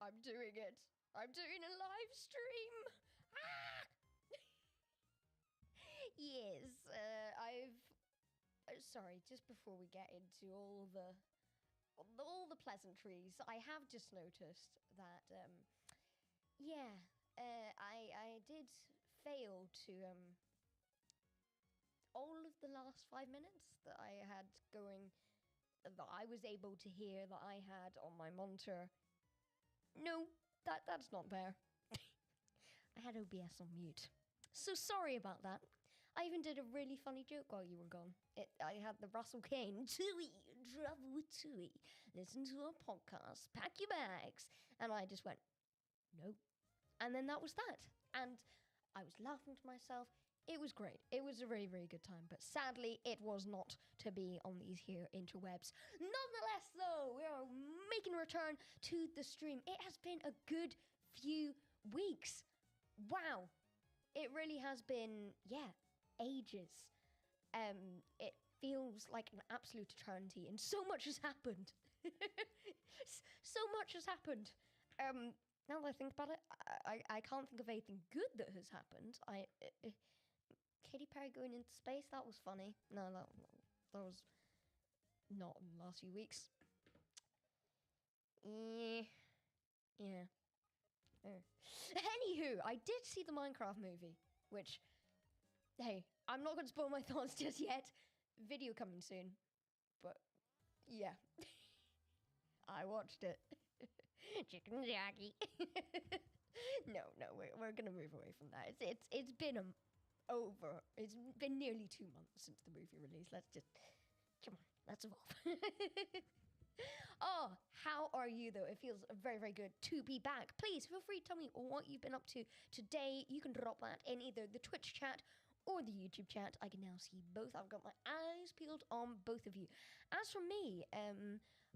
I'm doing it. I'm doing a live stream. Ah! Yes, I've. Sorry, just before we get into all the pleasantries, I have just noticed that yeah, I did fail to all of the last 5 minutes that I had going, that I was able to hear, that I had on my monitor. No, that's not there. I had OBS on mute. So sorry about that. I even did a really funny joke while you were gone. I had the Russell Kane, Tui, travel with Tui, listen to a podcast, pack your bags. And I just went, no. And then that was that. And I was laughing to myself. It was great. It was a very, very good time. But sadly, it was not to be on these here interwebs. Nonetheless, though, we are making a return to the stream. It has been a good few weeks. Wow. It really has been, yeah, ages. It feels like an absolute eternity, and so much has happened. So much has happened. Now that I think about it, I can't think of anything good that has happened. Katy Perry going into space, that was funny. No, that was not in the last few weeks. Yeah. Yeah. Anywho, I did see the Minecraft movie, which, hey, I'm not going to spoil my thoughts just yet. Video coming soon. But, yeah. I watched it. Chicken Jackie. No, we're going to move away from that. It's been it's been nearly 2 months since the movie release. Let's just, come on, let's evolve. Oh, how are you though? It feels very, very good to be back. Please feel free to tell me what you've been up to today. You can drop that in either the Twitch chat or the YouTube chat. I can now see both. I've got my eyes peeled on both of you. As for me,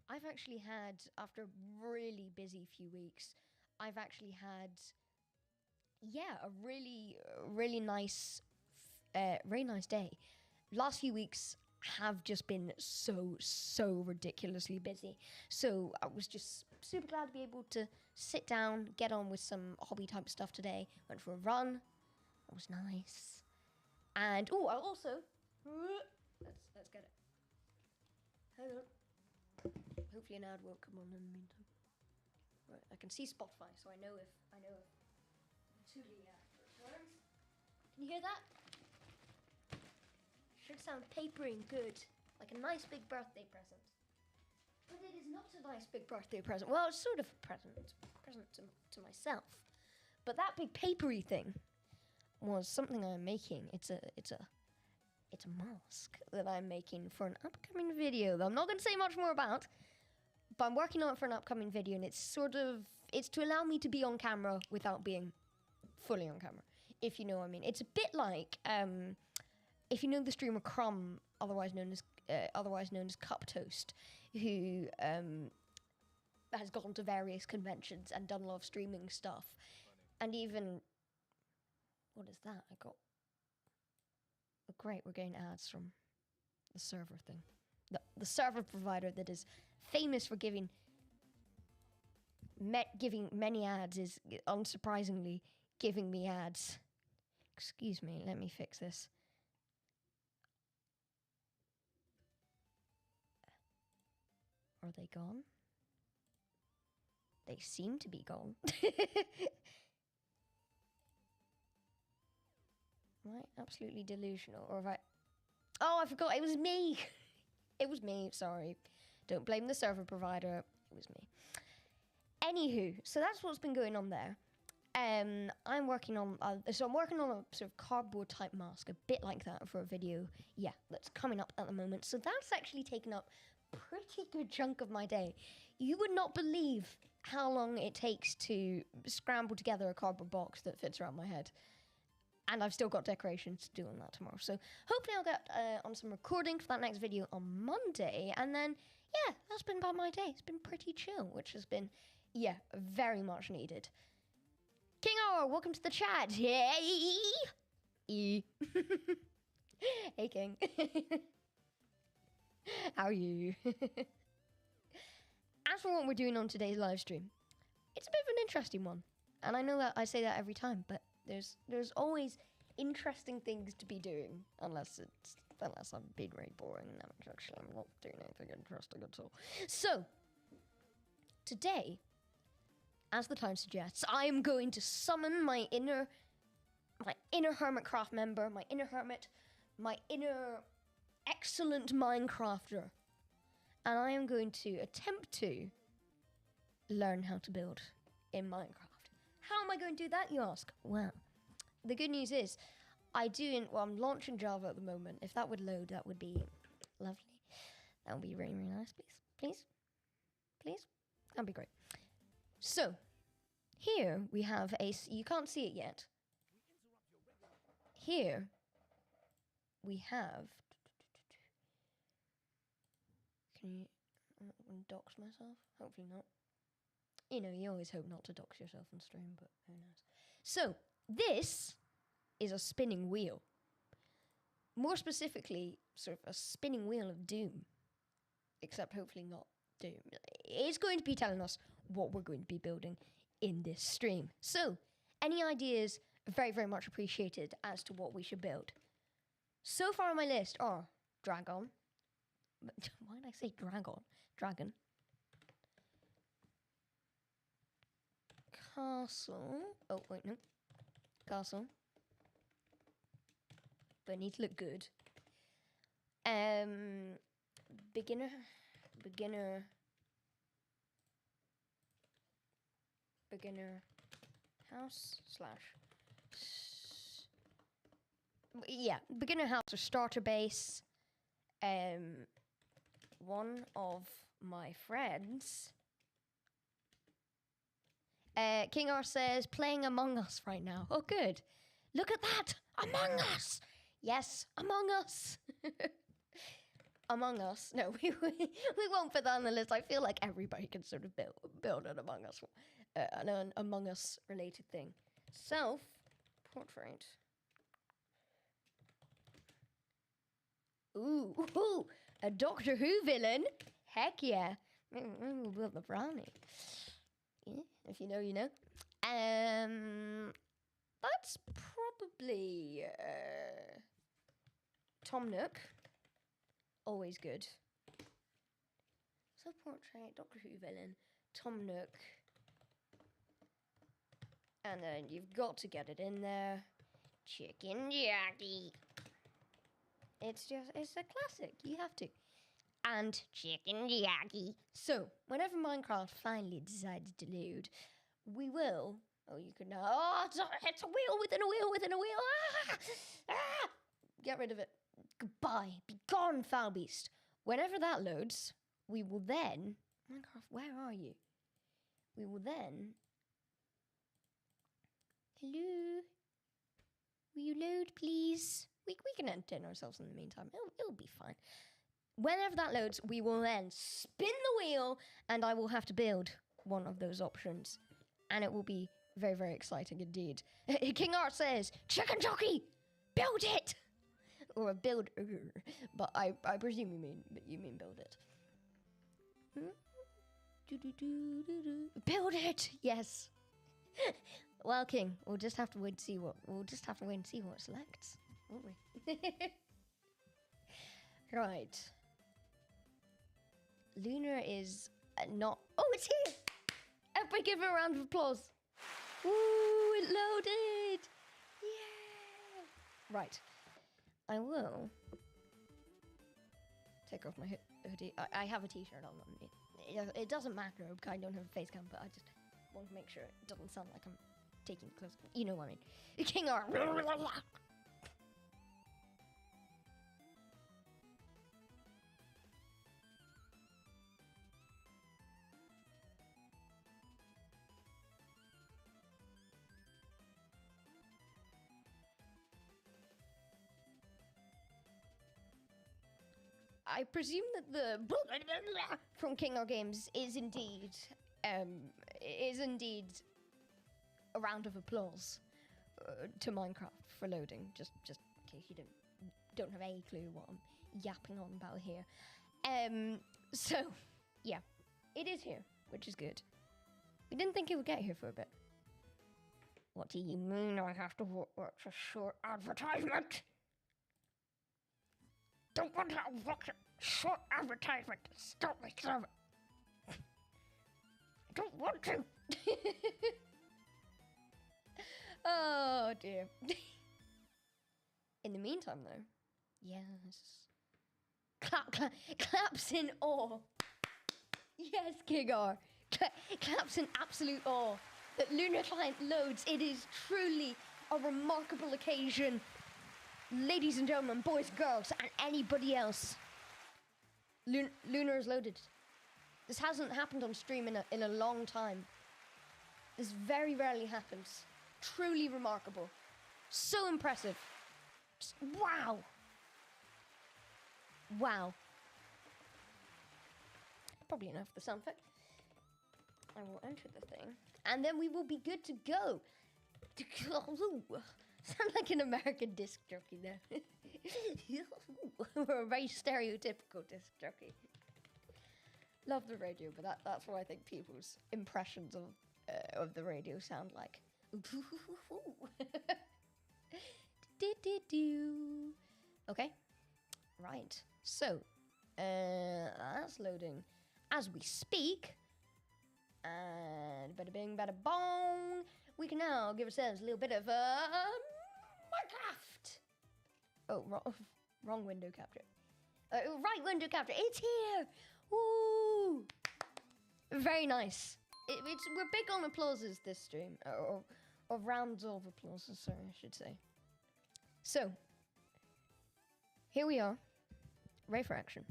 I've actually had, after a really busy few weeks, I've actually had, yeah, a really nice, very nice day. Last few weeks have just been so ridiculously busy. So I was just super glad to be able to sit down, get on with some hobby type stuff today. Went for a run. It was nice. And I also let's get it. Hang on. Hopefully an ad won't come on in the meantime. Right, I can see Spotify, so I know if Tuli returns. Can you hear that? Should sound papery and good, like a nice big birthday present. But it is not a nice big birthday present. Well, it's sort of a present to myself. But that big papery thing was something I'm making. It's a mask that I'm making for an upcoming video that I'm not going to say much more about. But I'm working on it for an upcoming video, and it's to allow me to be on camera without being fully on camera, if you know what I mean. It's a bit like if you know the streamer Crumb, otherwise known as Cup Toast, who has gone to various conventions and done a lot of streaming stuff, and even, what is that? Great, we're getting ads from the server thing. The server provider that is famous for giving many ads is unsurprisingly giving me ads. Excuse me, let me fix this. Are they gone? They seem to be gone. Am I absolutely delusional? Or have I... Oh, I forgot, it was me! It was me, sorry. Don't blame the server provider. It was me. Anywho, so that's what's been going on there. I'm working on a sort of cardboard type mask, a bit like that for a video. Yeah, that's coming up at the moment. So that's actually taken up a pretty good chunk of my day. You would not believe how long it takes to scramble together a cardboard box that fits around my head. And I've still got decorations to do on that tomorrow. So hopefully I'll get on some recording for that next video on Monday. And then, yeah, that's been about my day. It's been pretty chill, which has been, yeah, very much needed. King R, welcome to the chat. Hey! Hey, King. How are you? As for what we're doing on today's live stream, it's a bit of an interesting one. And I know that I say that every time, but there's always interesting things to be doing, unless I'm being very boring. No, actually, I'm not doing anything interesting at all. So, today, as the time suggests, I am going to summon my inner Hermitcraft member, my inner hermit, my inner excellent Minecrafter. And I am going to attempt to learn how to build in Minecraft. How am I going to do that, you ask? Well, the good news is, I'm launching Java at the moment. If that would load, that would be lovely. That would be really, really nice, please. That'd be great. So, here we have you can't see it yet. Here, we have, can you dox myself? Hopefully not. You know, you always hope not to dox yourself on stream, but who knows. So, this is a spinning wheel. More specifically, sort of a spinning wheel of doom. Except hopefully not doom. It's going to be telling us what we're going to be building in this stream. So, any ideas are very, very much appreciated as to what we should build. So far on my list are dragon. Why did I say dragon? Dragon. Castle. Oh, wait, no. Castle. But it needs to look good. Beginner house / yeah, beginner house or starter base. One of my friends, King R says, playing Among Us right now. Oh, good. Look at that. Among Us. Yes, Among Us. Among Us. No, we won't put that on the list. I feel like everybody can sort of build an Among Us, an Among Us related thing. Self-portrait. Ooh, a Doctor Who villain. Heck yeah. We'll build the brownie. Yeah, if you know, you know. That's probably Tom Nook. Always good. Self-portrait, Doctor Who villain, Tom Nook. And then you've got to get it in there. Chicken Jackie. It's a classic. You have to. And Chicken Jackie. So, whenever Minecraft finally decides to load, we will. Oh, you can now. Oh, it's a wheel within a wheel within a wheel. Ah! Get rid of it. Goodbye. Be gone, foul beast. Whenever that loads, we will then. Minecraft, where are you? We will then. Hello? Will you load, please? We can entertain ourselves in the meantime. It'll be fine. Whenever that loads, we will then spin the wheel, and I will have to build one of those options. And it will be very, very exciting indeed. King Art says, Chicken Jockey, build it! Or build, but I presume you mean build it. Build it, yes. Well, King, we'll just have to wait and see what it selects, won't we? Right. Lunar is not. Oh, it's here! Everybody give her a round of applause. Ooh, it loaded! Yeah! Right. I will take off my hoodie. I have a t-shirt on. It doesn't matter. I don't have a face cam, but I just want to make sure it doesn't sound like I'm taking close. You know what I mean. King R. I presume that the from King R Games is indeed a round of applause to Minecraft for loading. Just in case you don't have a clue what I'm yapping on about here. So yeah, it is here, which is good. We didn't think it would get here for a bit. What do you mean I have to watch a short advertisement? Don't want to watch a short advertisement. Stop my server. I don't want to. Oh dear. In the meantime, though, yes. Claps in awe. Yes, Kigar. Claps in absolute awe that Lunar Client loads. It is truly a remarkable occasion. Ladies and gentlemen, boys, girls, and anybody else. Lunar is loaded. This hasn't happened on stream in a long time. This very rarely happens. Truly remarkable. So impressive. Just, wow. Wow. Probably enough for the sound effect. I will enter the thing. And then we will be good to go. Sound like an American disc jockey there. Or a very stereotypical disc jockey. Love the radio, but that's what I think people's impressions of the radio sound like. Okay, right. So, that's loading as we speak. And bada bing, bada bong. We can now give ourselves a little bit of Minecraft. Oh, wrong window capture. Right window capture. It's here. Woo! Very nice. We're big on applauses this stream, or rounds of applauses. Sorry, I should say. So, here we are. Ready for action.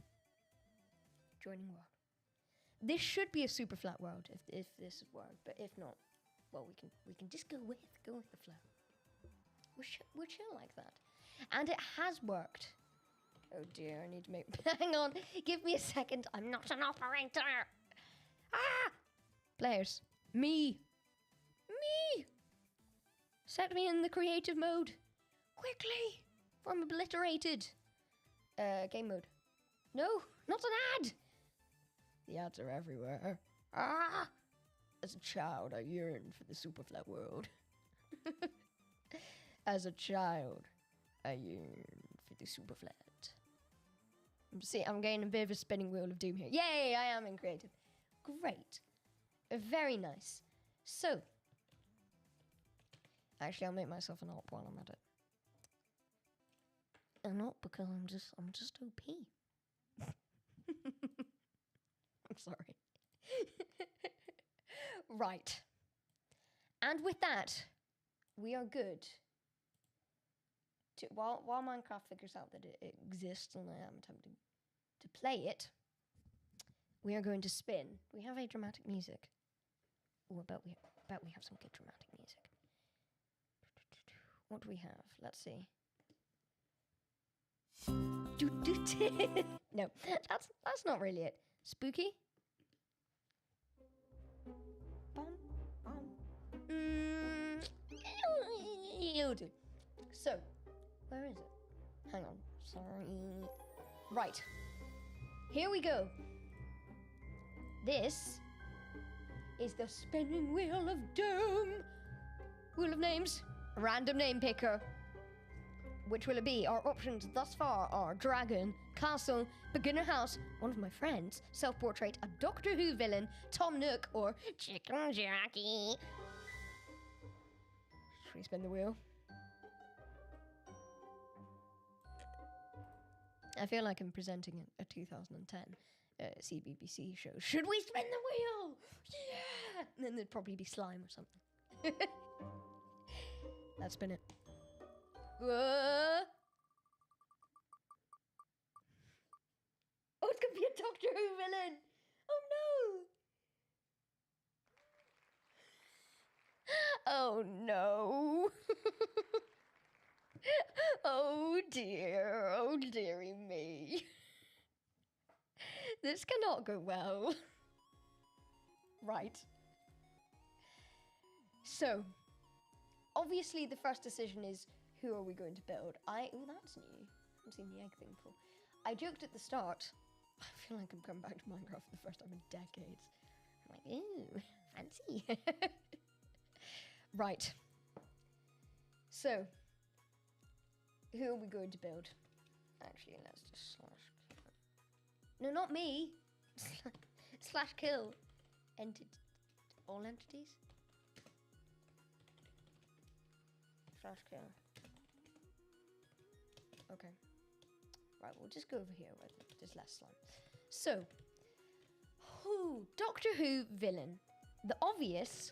Joining world. This should be a super flat world if this worked, but if not, well, we can just go with the flow. We're chill like that, and it has worked. Oh dear, I need to make. Hang on, give me a second. I'm not an operator. Ah, players, me. Set me in the creative mode, quickly. For I'm obliterated. Game mode. No, not an ad. The ads are everywhere. Ah! As a child, I yearned for the super flat world. As a child, I yearned for the super flat. See, I'm getting a bit of a spinning wheel of doom here. Yay, I am in creative. Great. Very nice. So, actually, I'll make myself an op while I'm at it. And not because I'm just OP. I'm sorry. Right. And with that, we are good. While Minecraft figures out that it exists and I am attempting to play it, we are going to spin. We have a dramatic music. Oh, I bet we have some good dramatic music. What do we have? Let's see. No, that's not really it. Spooky? You'll do. So, where is it? Hang on. Sorry. Right. Here we go. This is the spinning wheel of doom. Wheel of names. Random name picker. Which will it be? Our options thus far are dragon, castle, beginner house, one of my friends, self-portrait, a Doctor Who villain, Tom Nook, or Chicken Jockey. Should we spin the wheel? I feel like I'm presenting a 2010 CBBC show. Should we spin the wheel? Yeah! And then there'd probably be slime or something. Let's spin it. Oh, it's gonna be a Doctor Who villain. Oh no. Oh no. Oh dear. Oh dearie me. This cannot go well. Right. So, obviously the first decision is, who are we going to build? Oh, that's new. I haven't seen the egg thing before. I joked at the start. I feel like I'm coming back to Minecraft for the first time in decades. I'm like, ooh, fancy. Right. So, who are we going to build? Actually, let's just slash. No, not me. Slash kill. All entities? Slash kill. Okay. Right, we'll just go over here where there's less slime. So, Doctor Who villain. The obvious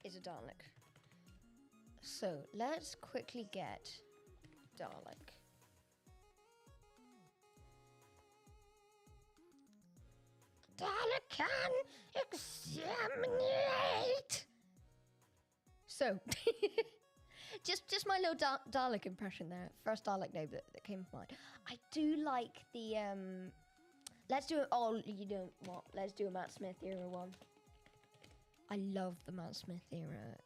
is a Dalek. So, let's quickly get Dalek. Dalek can exterminate. So, just my little Dalek impression there. First Dalek name that came to mind. I do like the let's do it. Oh, you don't what? Let's do a Matt Smith era one. I love the Matt Smith era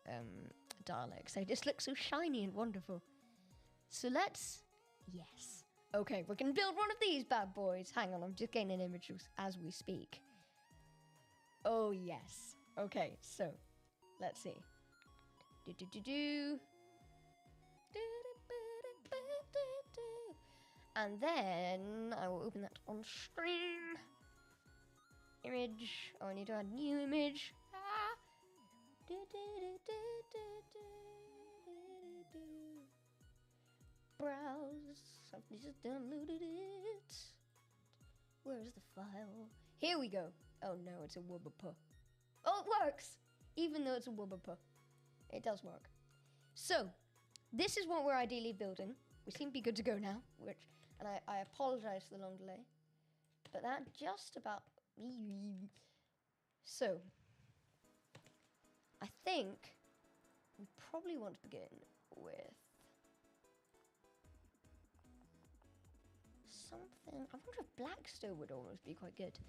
Daleks. They just look so shiny and wonderful. So yes. Okay, we're gonna build one of these bad boys. Hang on, I'm just getting an image as we speak. Oh yes. Okay, so let's see. And then I will open that on stream. Image. Oh, I need to add new image. Browse. Somebody just downloaded it. Where's the file? Here we go. Oh no, it's a Wubba. Oh, it works! Even though it's a Wubba. It does work. So, this is what we're ideally building. We seem to be good to go now, and I apologize for the long delay. But that just about... So, I think we probably want to begin with something... I wonder if Blackstone would almost be quite good.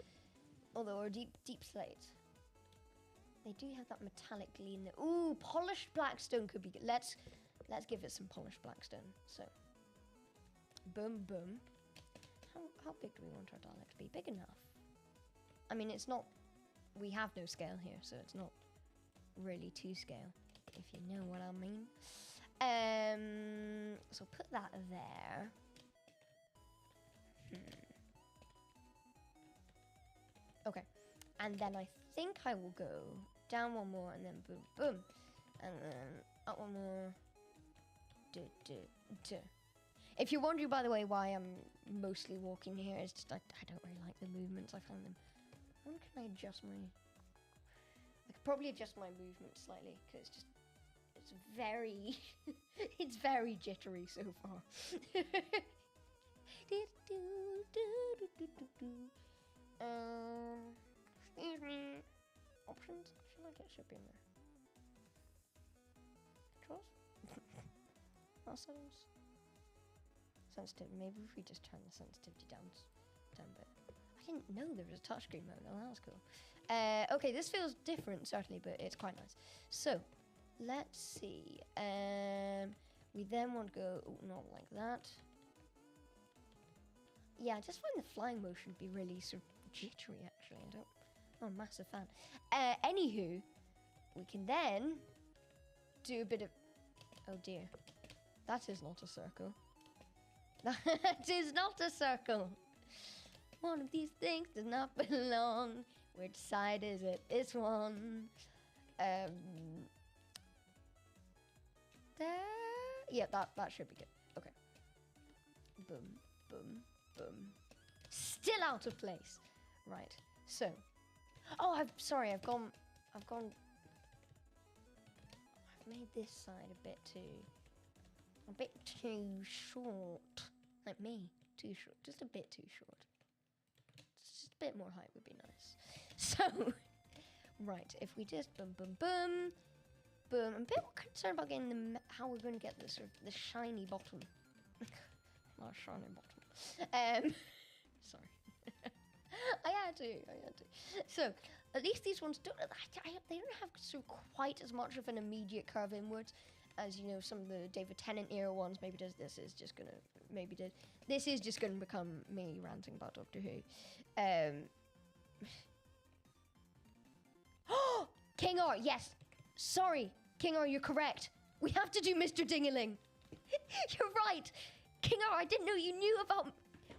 Although, or deep slate. They do have that metallic gleam. Ooh, polished Blackstone could be good. Let's give it some polished Blackstone. So, boom. How big do we want our Dalek to be? Big enough. I mean, it's not... We have no scale here, so it's not really to scale, if you know what I mean. So put that there. Okay. And then I think I will go down one more and then boom. And then up one more. If you're wondering, by the way, why I'm mostly walking here, it's just I don't really like the movements. I find them... When can I adjust my... I could probably adjust my movement slightly, because it's very... it's very jittery so far. Excuse me. Options? I feel like it should be in there. Controls? Settings? Sensitivity. Maybe if we just turn the sensitivity down a bit. I didn't know there was a touchscreen mode. Oh, that was cool. Okay, this feels different, certainly, but it's quite nice. So, let's see. We then want to go... Oh, not like that. Yeah, I just find the flying motion to be really sort of jittery, actually. I'm a massive fan. Anywho, we can then do a bit of... Oh, dear. That is not a circle. That is not a circle. One of these things does not belong. Which side is it? This one. There. Yeah, that should be good. Okay. Boom. Still out of place. Right. So. Oh, I've made this side a bit too short. Like me. Too short. Just a bit too short. Just a bit more height would be nice. So, right, if we just boom. I'm a bit more concerned about getting how we're going to get the shiny bottom. Not a shiny bottom. Sorry. I had to. So, at least these ones don't. They don't have sort of quite as much of an immediate curve inwards as some of the David Tennant era ones. Maybe this is just gonna This is just gonna become me ranting about Doctor Who. King R, yes. Sorry, King R, you're correct. We have to do Mr. Dingaling. You're right. King R, I didn't know you knew about...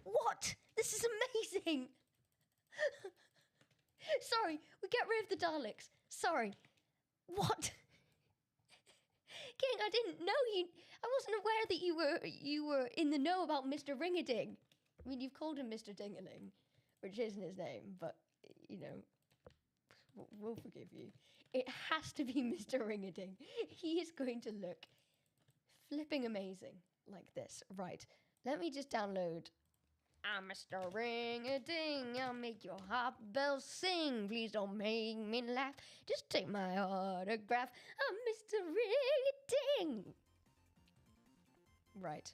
What? This is amazing. Sorry, we get rid of the Daleks. Sorry. What? King, I didn't know you... I wasn't aware that you were in the know about Mr. Ring-a-Ding. I mean, you've called him Mr. Dingaling, which isn't his name, but, we'll forgive you. It has to be Mr. Ring-a-Ding. He is going to look flipping amazing like this. Right, let me just download... I'm Mr. Ring-a-Ding, I'll make your heart bells sing. Please don't make me laugh, just take my autograph. I'm Mr. Ring-a-Ding. Right.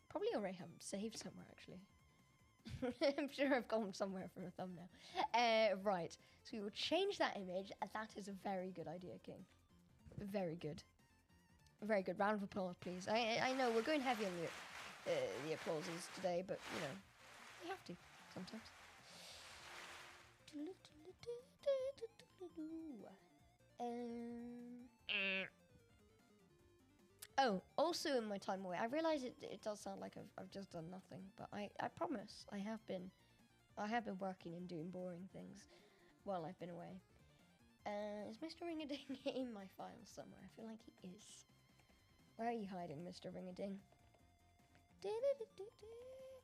Probably already have them saved somewhere, actually. I'm sure I've got them somewhere for a thumbnail. Right, so we will change that image. That is a very good idea, King. Very good. Very good. Round of applause, please. I know we're going heavy on the applauses today, but we have to sometimes. Oh, also in my time away, I realize it does sound like I've just done nothing, but I promise I have been working and doing boring things while I've been away. Is Mr. Ring-a-Ding in my files somewhere? I feel like he is. Where are you hiding, Mr. Ring-a-Ding?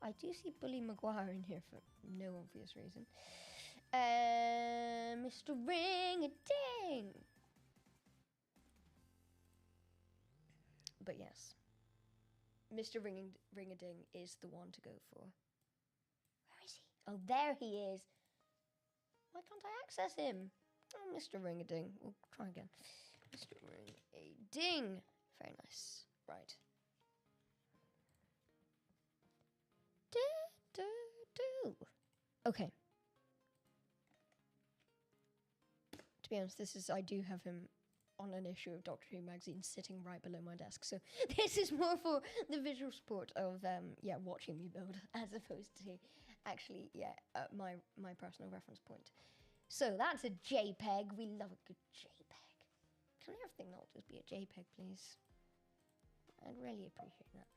I do see Bully Maguire in here for no obvious reason. Mr. Ring-a-Ding! But yes, Mr. Ring-a-Ding is the one to go for. Where is he? Oh, there he is. Why can't I access him? Oh, Mr. Ring-a-Ding. We'll try again. Mr. Ring-a-Ding. Very nice. Right. Okay. To be honest, I do have him on an issue of Doctor Who magazine sitting right below my desk. So this is more for the visual support of, watching me build as opposed to actually, my personal reference point. So that's a JPEG. We love a good JPEG. Can everything not just be a JPEG, please? I'd really appreciate that.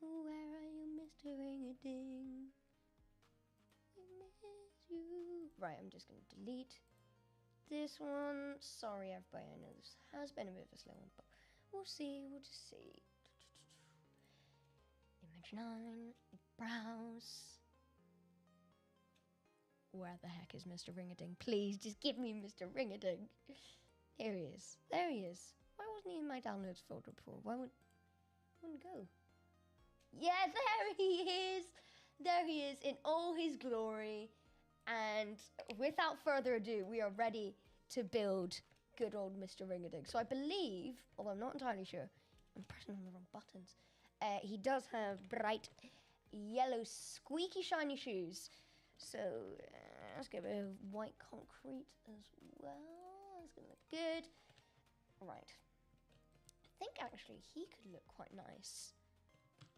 Where are you, Mr. Ring-a-Ding? We miss you. Right, I'm just going to delete this one. Sorry, everybody. I know this has been a bit of a slow one, but we'll see. We'll just see. Image 9. Browse. Where the heck is Mr. Ring-a-Ding? Please, just give me Mr. Ring-a-Ding. Here he is. There he is. Why wasn't he in my downloads folder before? Why wouldn't go? Yeah, there he is. There he is in all his glory. And without further ado, we are ready to build good old Mr. Ring-a-Ding. So I believe, although I'm not entirely sure, I'm pressing on the wrong buttons. He does have bright yellow squeaky shiny shoes. So let's get a bit of white concrete as well. That's going to look good. Right. I think actually he could look quite nice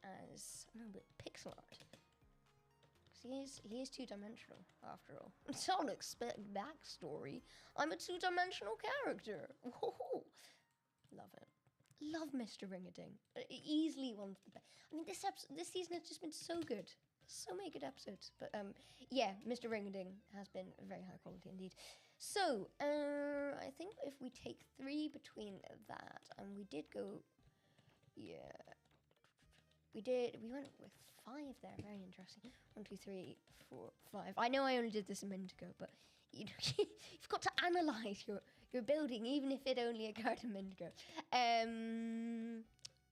as a little bit pixel art. Because he is two-dimensional, after all. Don't expect backstory. I'm a two-dimensional character. Whoa. Love it. Love Mr. Ring-a-Ding. Easily one of the best. I mean, this season has just been so good. So many good episodes. But yeah, Mr. Ring-a-Ding has been very high quality indeed. So, I think if we take 3 between that, and we did go, yeah, we went with 5 there. Very interesting. 1, 2, 3, 4, 5. I know I only did this a minute ago, but you've got to analyze your building, even if it only occurred a minute ago.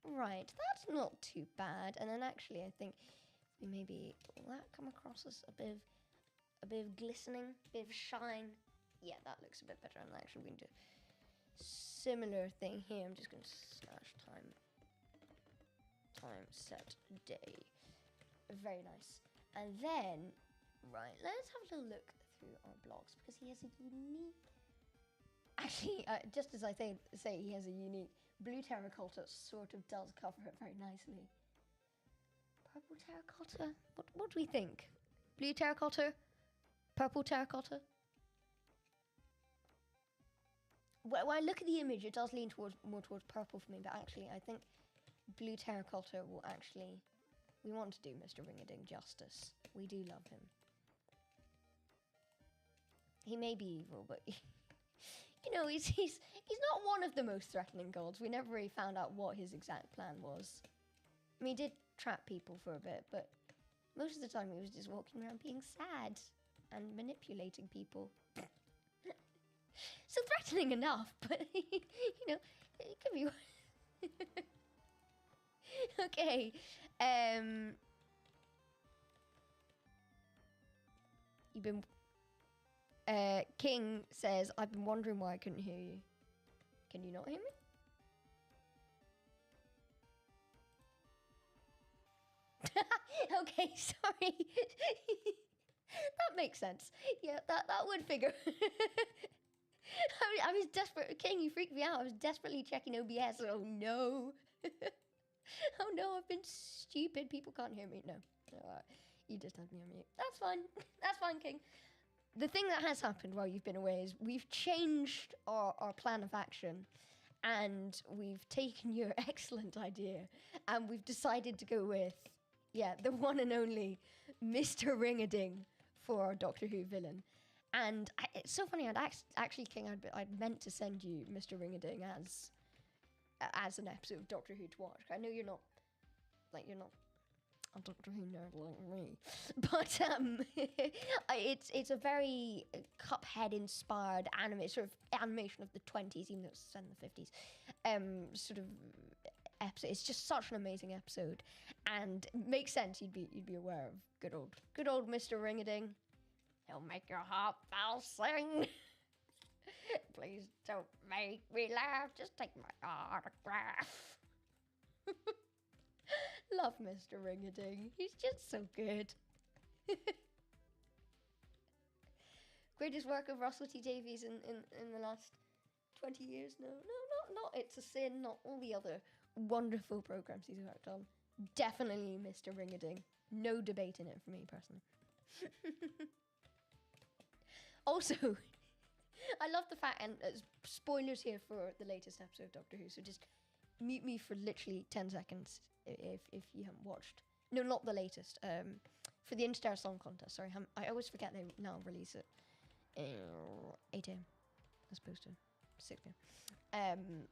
Right, that's not too bad. And then actually, I think we maybe will that come across as a bit of glistening, a bit of shine. Yeah, that looks a bit better. I'm actually going to do a similar thing here. I'm just going to slash time set day. Very nice. And then, right, let's have a little look through our blocks because he has a unique. Actually, just as I say he has a unique blue terracotta sort of does cover it very nicely. Purple terracotta? What do we think? Blue terracotta? Purple terracotta? When I look at the image, it does lean more towards purple for me, but actually, I think blue terracotta will actually. We want to do Mr. Ringading justice. We do love him. He may be evil, but you know, he's not one of the most threatening gods. We never really found out what his exact plan was. I mean, he did trap people for a bit, but most of the time he was just walking around being sad and manipulating people. So threatening enough, but you know, it could be. Okay. You've been. King says, "I've been wondering why I couldn't hear you. Can you not hear me?" Okay, sorry. That makes sense. Yeah, that would figure. I was desperate. King, you freaked me out. I was desperately checking OBS. Oh no. Oh no, I've been stupid. People can't hear me. No. You just had me on mute. That's fine. That's fine, King. The thing that has happened while you've been away is we've changed our plan of action, and we've taken your excellent idea and we've decided to go with, the one and only Mr. Ringading for our Doctor Who villain. And it's so funny, actually, King, I'd meant to send you Mr. Ringading as an episode of Doctor Who to watch. I know you're not a Doctor Who nerd like me, but it's a very Cuphead-inspired sort of animation of the 20s, even though it's set in the 50s, sort of episode. It's just such an amazing episode, and it makes sense you'd be aware of good old Mr. Ringading. He'll make your heart valve sing. Please don't make me laugh. Just take my autograph. Love Mr. Ringading. He's just so good. Greatest work of Russell T Davies in the last 20 years? No, not It's a Sin, not all the other wonderful programs he's worked on. Definitely Mr. Ringading. No debate in it for me, personally. Also, I love the fact, and spoilers here for the latest episode of Doctor Who, so just mute me for literally 10 seconds if you haven't watched. No, not the latest. For the Interstellar Song Contest, sorry. I always forget they now release it 8 a.m. as opposed to 6 p.m.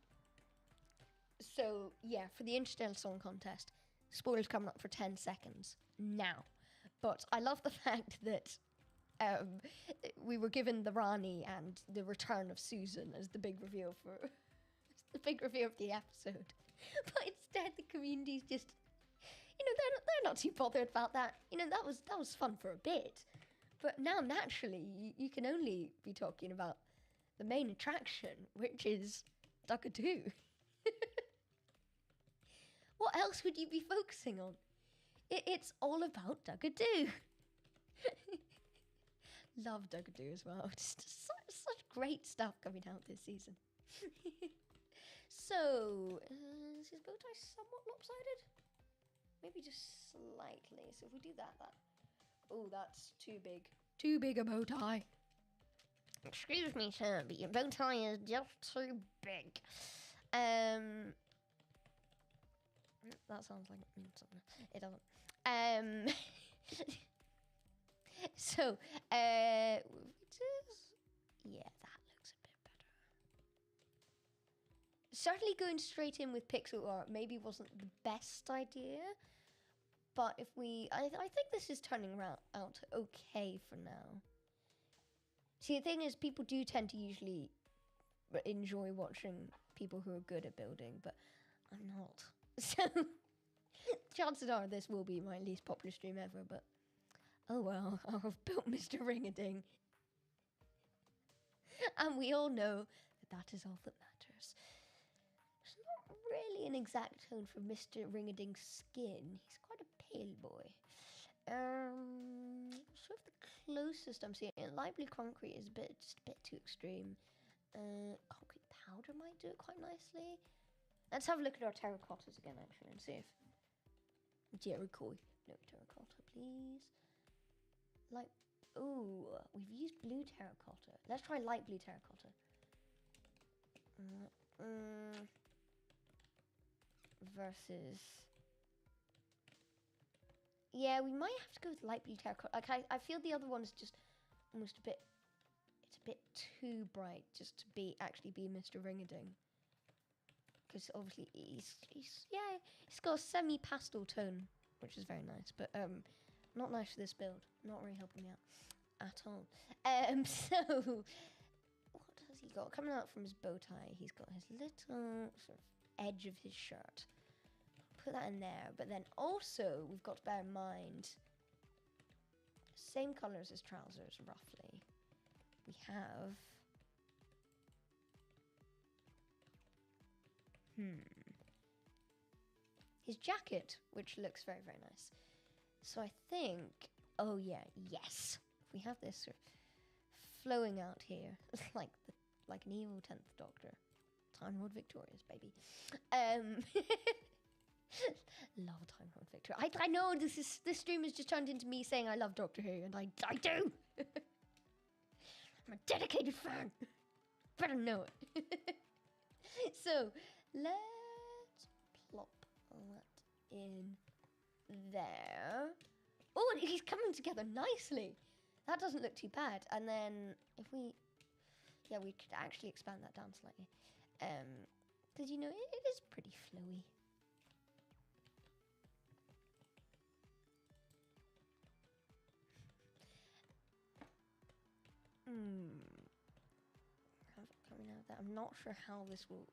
So, yeah, for the Interstellar Song Contest, spoilers coming up for 10 seconds now. But I love the fact that we were given the Rani and the return of Susan as the big reveal of the episode. But instead, the community's just, they're not too bothered about that. That was fun for a bit. But now, naturally, you can only be talking about the main attraction, which is Doctor Who. What else would you be focusing on? It's all about Doctor Who. Love Doctor Who as well. Just such great stuff coming out this season. So, is his bow tie somewhat lopsided? Maybe just slightly. So if we do that. Oh, that's too big. Too big a bow tie. Excuse me, sir, but your bow tie is just too big. That sounds like it means something. It doesn't. So, that looks a bit better. Certainly going straight in with pixel art maybe wasn't the best idea, but I think this is turning out okay for now. See, the thing is, people do tend to usually enjoy watching people who are good at building, but I'm not. So, chances are this will be my least popular stream ever, but oh well, I've built Mr. Ringading. And we all know that that is all that matters. It's not really an exact tone for Mr. Ring-a-Ding's skin. He's quite a pale boy. Sort of the closest I'm seeing. Light blue concrete is just a bit too extreme. Concrete powder might do it quite nicely. Let's have a look at our terracottas again, actually, and see if... Jericho. No, terracotta, please. Light... Ooh, we've used blue terracotta. Let's try light blue terracotta. Versus... Yeah, we might have to go with light blue terracotta. Like, I feel the other one's just almost a bit... It's a bit too bright just to actually be Mr. Ring-a-Ding. Because obviously he's got a semi-pastel tone, which is very nice. But not nice for this build. Not really helping me out at all. So what has he got? Coming out from his bow tie, he's got his little sort of edge of his shirt. Put that in there. But then also we've got to bear in mind same colour as his trousers, roughly. We have his jacket, which looks very, very nice. So I think, oh yeah, yes. We have this sort of flowing out here, like an evil 10th Doctor. Time Lord Victorious, baby. Love Time Lord Victorious. I know this stream has just turned into me saying I love Doctor Who, and I do. I'm a dedicated fan. Better know it. So let's plop that in there. Oh, he's coming together nicely. That doesn't look too bad. And then if we could actually expand that down slightly. Because, you know, it is pretty flowy. Coming out of that. I'm not sure how this will...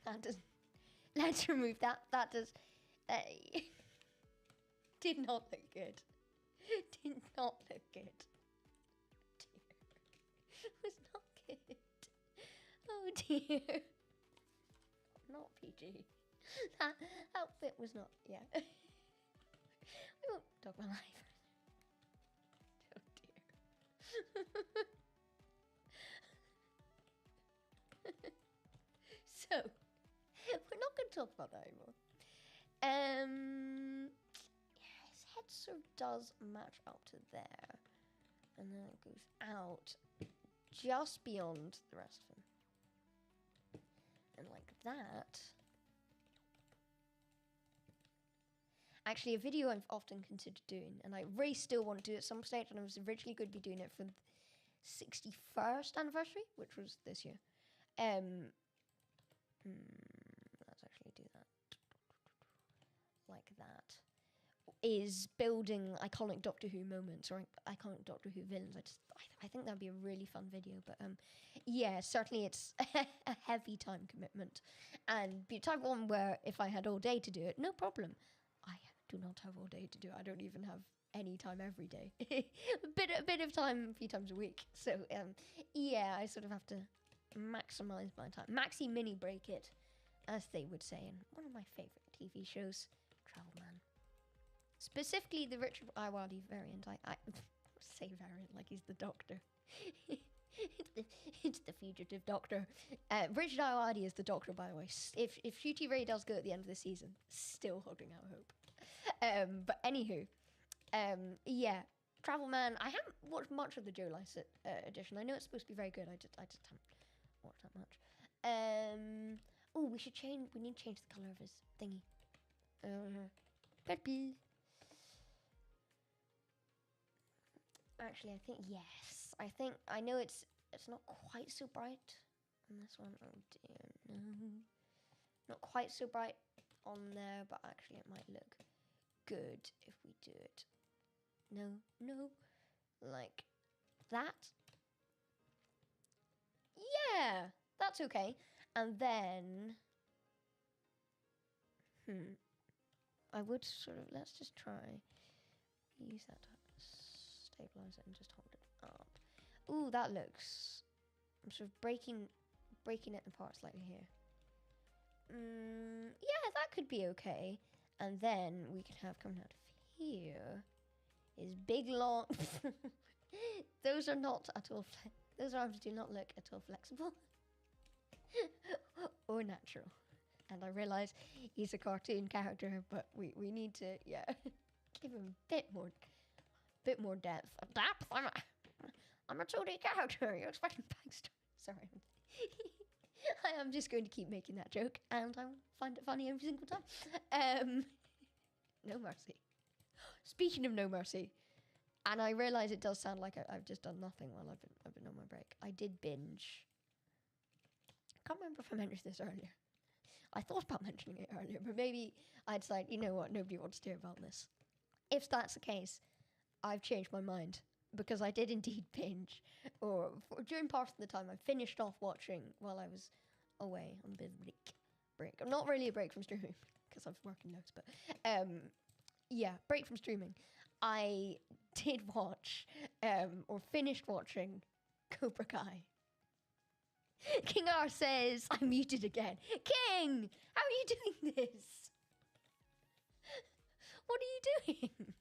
that does... Let's remove that. That does... did not look good. Did not look good. Dear. It was not good. Oh dear. Not PG. That outfit was not... Yeah. We won't talk about life. Oh dear. So, we're not going to talk about that anymore. Yeah, his head sort of does match up to there. And then it goes out just beyond the rest of him. And like that. Actually, a video I've often considered doing, and I really still want to do it at some stage, and I was originally going to be doing it for the 61st anniversary, which was this year. Let's actually do that. Like that. Is building iconic Doctor Who moments or iconic Doctor Who villains. I think that'd be a really fun video. But yeah, certainly it's a heavy time commitment, and be a type one where if I had all day to do it, no problem. I do not have all day to do it. I don't even have any time every day. a bit of time a few times a week. So yeah, I sort of have to maximize my time. Maxi mini break it, as they would say in one of my favorite TV shows, Travel Man. Specifically the Richard Ayoade variant. I say variant like he's the Doctor. It's the fugitive Doctor. Richard Ayoade is the Doctor, by the way. If Ncuti Ray does go at the end of the season, still holding out hope. But anywho, yeah, Travel Man. I haven't watched much of the Joe Lycett edition. I know it's supposed to be very good. I just haven't watched that much. Oh, we need to change the color of his thingy. Purple. Actually, I think yes. I know it's not quite so bright on this one. Oh dear, no. Not quite so bright on there, but actually it might look good if we do it. No. Like that. Yeah, that's okay. And then I would sort of, let's just try use that to stabilize it and just hold it up. Ooh, that looks. I'm sort of breaking it apart slightly here. Yeah, that could be okay. And then we can have coming out of here is big long. Those are not at all. Those arms do not look at all flexible or natural. And I realize he's a cartoon character, but we need to give him a bit more depth. Depth. I'm a 2D character. You're expecting backstory. Sorry. I am just going to keep making that joke, and I find it funny every single time. No mercy. Speaking of no mercy, and I realise it does sound like I've just done nothing while I've been on my break. I did binge. I can't remember if I mentioned this earlier. I thought about mentioning it earlier, but maybe I decided, you know what, nobody wants to hear about this. If that's the case, I've changed my mind. Because I did indeed binge, or during part of the time I finished off watching while I was away on a bit of a break. Not really a break from streaming, because I was working loads, but break from streaming. I did watch, or finished watching Cobra Kai. King R says, I'm muted again. King, how are you doing this? What are you doing?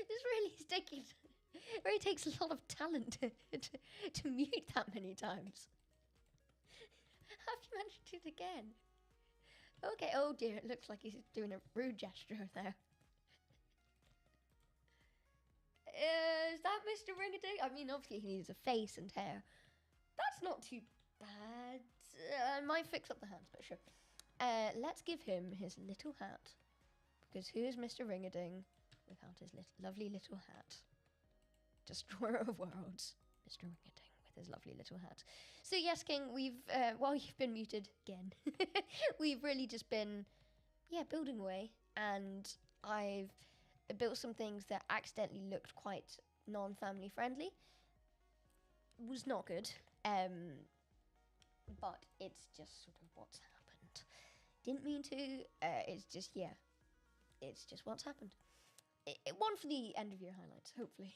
This really takes a lot of talent to mute that many times. Have you managed to do it again? Okay, oh dear, it looks like he's doing a rude gesture there. Is that Mr. Ringading? I mean, obviously he needs a face and hair. That's not too bad. I might fix up the hands, but sure. Let's give him his little hat. Because who is Mr. Ringading without his lovely little hat? Destroyer of worlds, Mr. Ringading with his lovely little hat. So yes, King, we've, while you've been muted again, we've really just been, building away. And I've built some things that accidentally looked quite non-family friendly. Was not good. But it's just sort of what's happened. Didn't mean to, it's just, it's just what's happened. One for the end of year highlights, hopefully.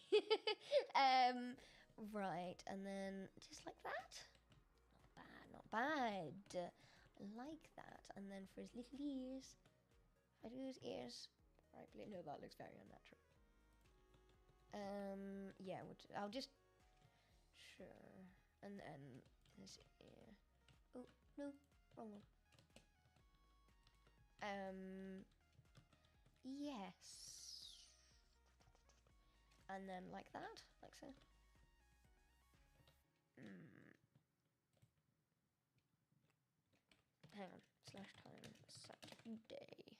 Right, and then just like that. Not bad. I like that. And then for his little ears, if I do his ears properly, no, that looks very unnatural. I'll just, sure. And then his ear. Oh, no, wrong one. Yes. And then like that, like so. Hang on, /time Saturday.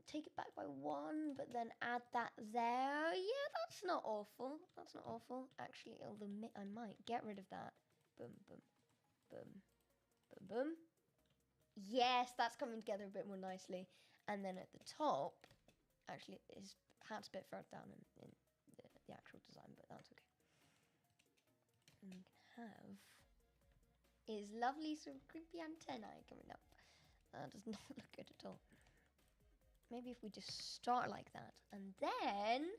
Take it back by 1, but then add that there. Yeah, that's not awful. That's not awful. Actually, I might get rid of that. Boom, boom, boom, boom, boom. Yes, that's coming together a bit more nicely. And then at the top, actually, his hat's a bit further down in the actual design, but that's okay. And we can have his lovely sort of creepy antennae coming up. That does not look good at all. Maybe if we just start like that, and then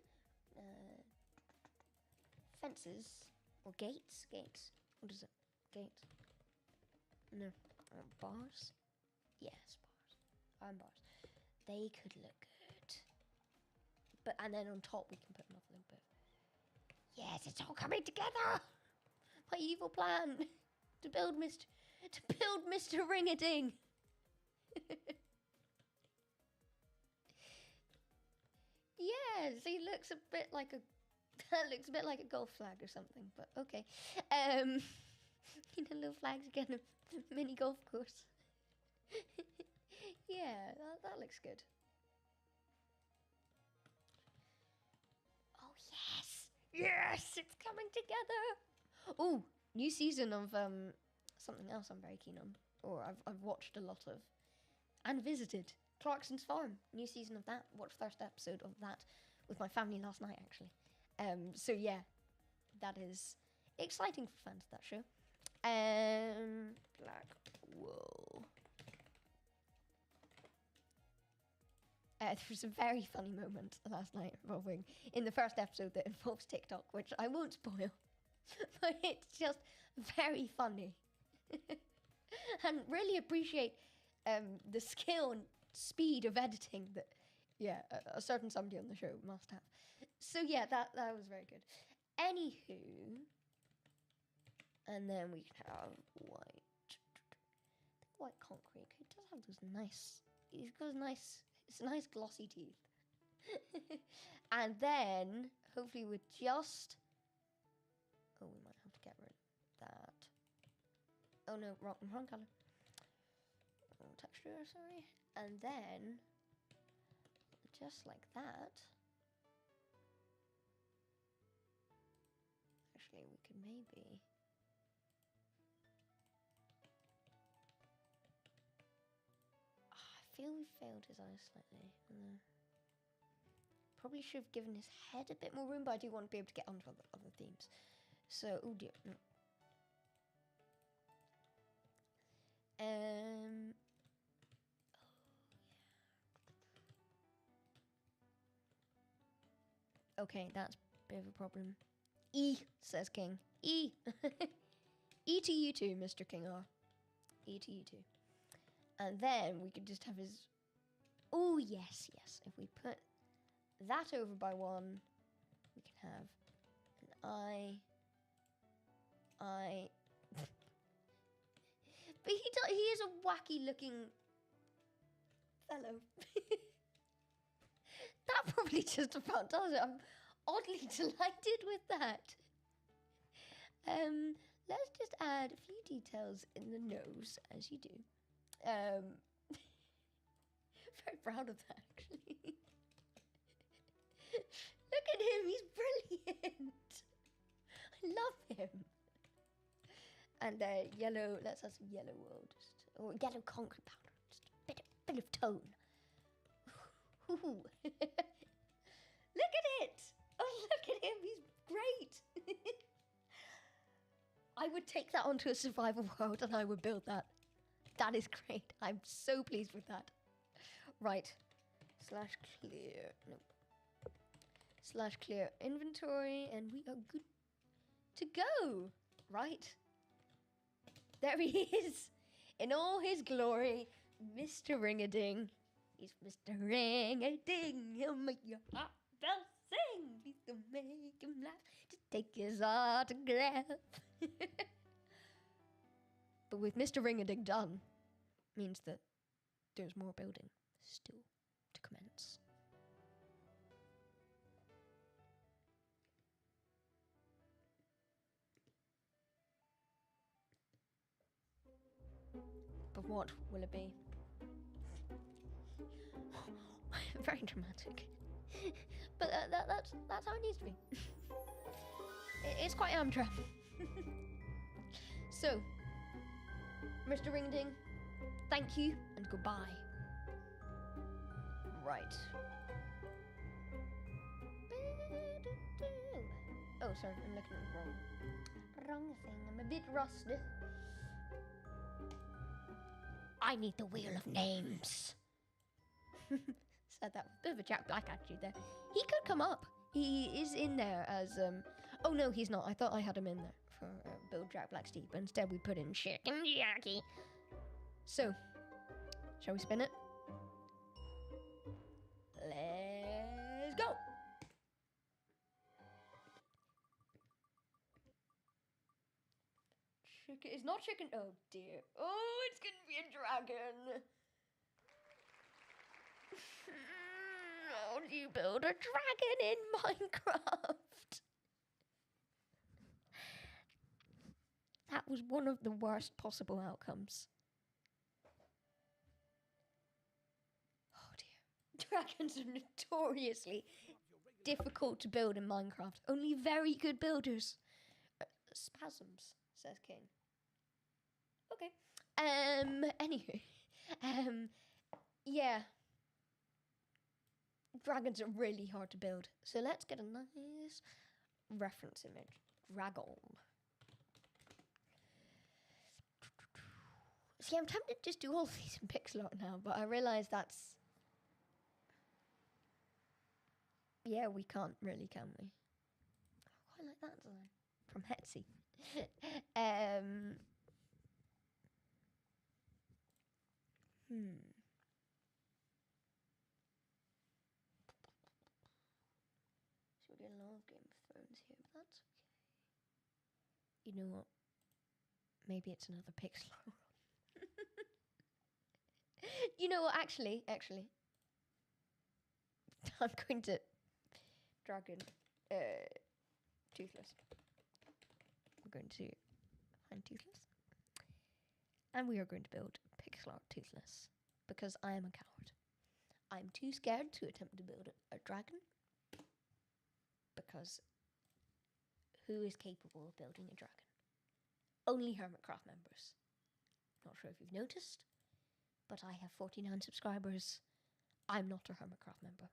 fences or gates. What is it? Gates? No, bars. Yes, bars. Iron bars. They could look good. But and then on top we can put another little bit. Yes, it's all coming together. My evil plan to build Mr. Ringading. Yes, he looks a bit like a golf flag or something, but okay. Little flags again, a mini golf course. Yeah, that looks good. Oh yes, yes, it's coming together. Oh, new season of something else I'm very keen on, or I've watched a lot of, and visited. Clarkson's Farm, new season of that. Watched first episode of that with my family last night, actually. So yeah, that is exciting for fans of that show. Black wool. there was a very funny moment last night in the first episode that involves TikTok, which I won't spoil, but it's just very funny. And really appreciate the skill and speed of editing that, a certain somebody on the show must have. So yeah, that was very good. Anywho, and then we have white concrete. He does have those nice. He's got nice glossy teeth. And then hopefully with just. Oh, we might have to get rid of that. Oh no, wrong color. Texture, sorry. And then just like that. Actually, we could maybe. I feel we failed his eyes slightly. Probably should have given his head a bit more room, but I do want to be able to get onto other themes. So, oh dear. No. Okay, that's a bit of a problem. E, says King. E. E to you too, Mr. King R. E to you too. And then we could just have his... Oh, yes. If we put that over by one, we can have an eye. But he is a wacky looking fellow. That probably just about does it. I'm oddly delighted with that. Let's just add a few details in the nose, as you do. Very proud of that, actually. Look at him, he's brilliant. I love him. And yellow, let's have some yellow wool, or yellow concrete powder, just a bit of tone. Ooh. Look at it! Oh, look at him, he's great. I would take that onto a survival world and I would build that. That is great. I'm so pleased with that. Right. /clear. Nope. /clear inventory, and we are good to go. Right. There he is. In all his glory, Mr. Ring-a-Ding. He's Mr. Ring-a-Ding. He'll make your heart bell sing. Please don't make him laugh. Just take his autograph. But with Mr. Ring-a-Ding done, means that there's more building still to commence. But what will it be? Very dramatic. But that's how it needs to be. It's quite Amtrak. So, Mr. Ring-a-Ding, thank you and goodbye. Right. Oh, sorry, I'm looking at the wrong thing. I'm a bit rusty. I need the Wheel of Names. Said that with a bit of a Jack Black attitude there. He could come up. He is in there as oh no, he's not. I thought I had him in there for Build Jack Black Steve, but instead we put in Chicken Jackie. So, shall we spin it? Let's go. Chicken. It's not chicken. Oh dear. Oh, it's gonna be a dragon. How do you build a dragon in Minecraft? That was one of the worst possible outcomes. Oh dear. Dragons are notoriously difficult to build in Minecraft. Only very good builders. Spasms, says King. Okay. Anywho. Yeah. Dragons are really hard to build. So let's get a nice reference image. Dragon. See, I'm tempted to just do all of these in pixel art now, but I realise that's Yeah, we can't really, can we? I quite like that design from Etsy. Hmm. So we're getting a lot of Game of Thrones here, but that's okay. You know what? Maybe it's another pixel. You know what? Actually, I'm going to dragon Toothless. We're going to find Toothless, and we are going to build pixel art Toothless because I am a coward. I'm too scared to attempt to build a dragon because who is capable of building a dragon? Only Hermitcraft members. Not sure if you've noticed, but I have 49 subscribers. I'm not a Hermitcraft member.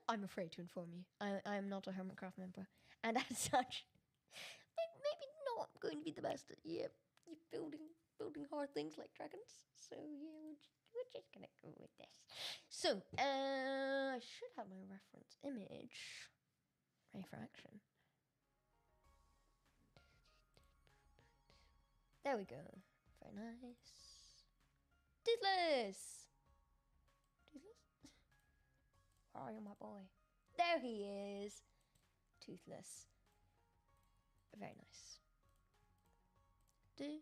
I'm afraid to inform you. I am not a Hermitcraft member. And as such, maybe not going to be the best at building hard things like dragons. So yeah, we're just gonna go with this. So, I should have my reference image ready for action. There we go. Very nice. Toothless! Toothless? Where are you, my boy? There he is! Toothless. Very nice. Okay.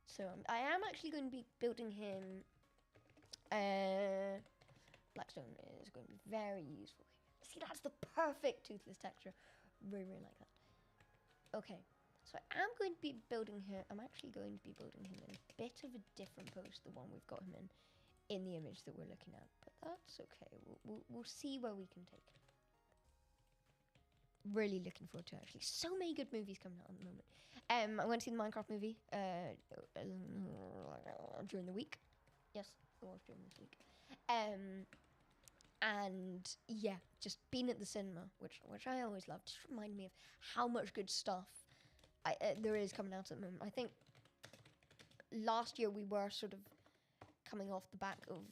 So I am actually going to be building him. Blackstone is going to be very useful here. See, that's the perfect toothless texture. Really like that. Okay, so I am going to be building him. I'm actually going to be building him in a bit of a different pose to the one we've got him in the image that we're looking at. But that's okay. We'll see where we can take it. Really looking forward to it, actually. So many good movies coming out at the moment. I went to see the Minecraft movie during the week. Yes, it was during this week. And yeah, just being at the cinema, which I always love, just reminded me of how much good stuff there is coming out at the moment. I think last year we were sort of coming off the back of...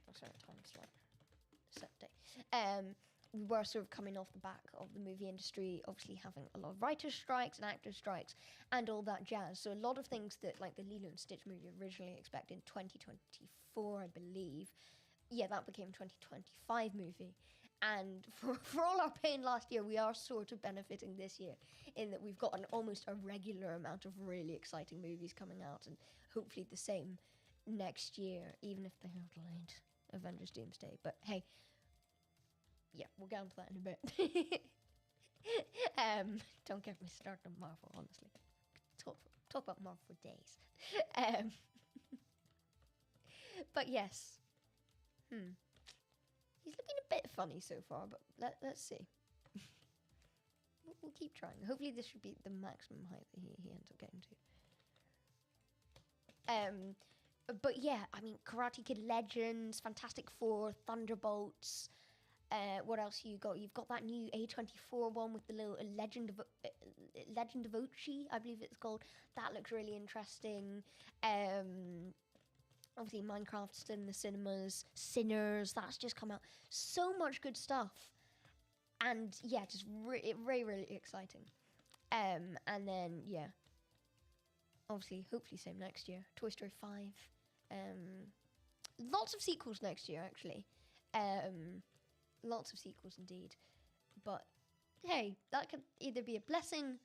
Oh, sorry, time slot. Set day. We were sort of coming off the back of the movie industry, obviously having a lot of writer strikes and actor strikes and all that jazz. So a lot of things that, like the Lilo and Stitch movie originally expected in 2024, I believe, yeah, that became 2025 movie. And for all our pain last year, we are sort of benefiting this year in that we've got almost a regular amount of really exciting movies coming out, and hopefully the same next year, even if they are delayed. Avengers Doomsday. But hey, yeah, we'll get onto that in a bit. Don't get me started on Marvel, honestly. Talk about Marvel for days. But yes. He's looking a bit funny so far, but let's see. We'll keep trying. Hopefully this should be the maximum height that he ends up getting to. But yeah, I mean, Karate Kid Legends, Fantastic Four, Thunderbolts. What else you got? You've got that new A24 one with the little Legend of Ochi, I believe it's called. That looks really interesting. Obviously, Minecraft's in the cinemas. Sinners, that's just come out. So much good stuff. And yeah, just really exciting. And then, yeah. Obviously, hopefully same next year. Toy Story 5. Lots of sequels next year, actually. Lots of sequels indeed. But hey, that could either be a blessing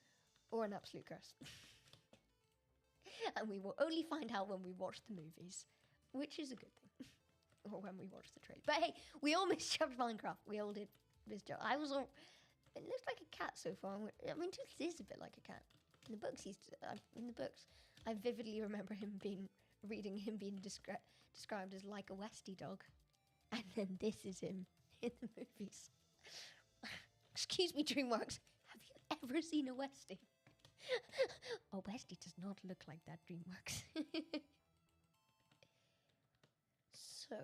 or an absolute curse. And we will only find out when we watch the movies, which is a good thing. Or when we watch the trailer. But hey, we all misjudged Minecraft. We all did misjudge. It looks like a cat so far. I mean, Toothless is a bit like a cat. In the books, I vividly remember reading him being described as like a Westie dog. And then this is him in the movies. Excuse me, DreamWorks. Have you ever seen a Westie? A Westie does not look like that, DreamWorks. So,